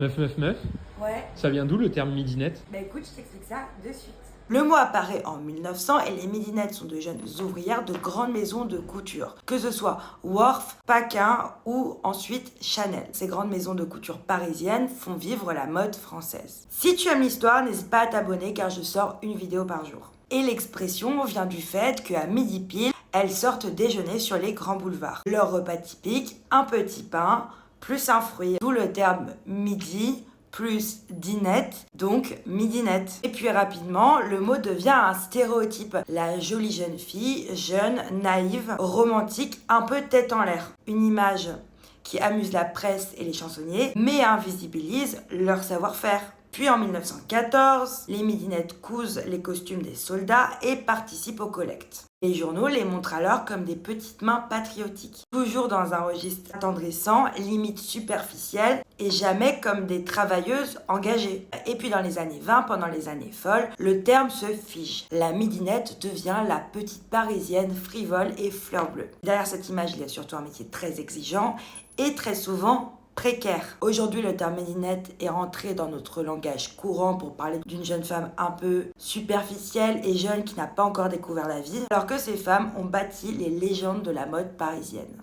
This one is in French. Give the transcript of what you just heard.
Meuf, meuf, meuf, Ouais, ça vient d'où le terme midinette? bah écoute, je t'explique ça de suite. Le mot apparaît en 1900 et les midinettes sont de jeunes ouvrières de grandes maisons de couture, que ce soit Worth, Paquin ou ensuite Chanel. Ces grandes maisons de couture parisiennes font vivre la mode française. Si tu aimes l'histoire, n'hésite pas à t'abonner car je sors une vidéo par jour. Et l'expression vient du fait qu'à midi pile, elles sortent déjeuner sur les grands boulevards. Leur repas typique, un petit pain, plus un fruit, d'où le terme midi, plus dinette, donc midinette. Et puis rapidement, le mot devient un stéréotype. La jolie jeune fille, jeune, naïve, romantique, un peu tête en l'air. Une image qui amuse la presse et les chansonniers, mais invisibilise leur savoir-faire. Puis en 1914, les midinettes cousent les costumes des soldats et participent aux collectes. Les journaux les montrent alors comme des petites mains patriotiques, toujours dans un registre attendrissant, limite superficiel, et jamais comme des travailleuses engagées. Et puis dans les années 20, pendant les années folles, le terme se fige. La midinette devient la petite parisienne frivole et fleur bleue. Derrière cette image, il y a surtout un métier très exigeant et très souvent précaire. Aujourd'hui, le terme midinette est rentré dans notre langage courant pour parler d'une jeune femme un peu superficielle et jeune qui n'a pas encore découvert la vie, alors que ces femmes ont bâti les légendes de la mode parisienne.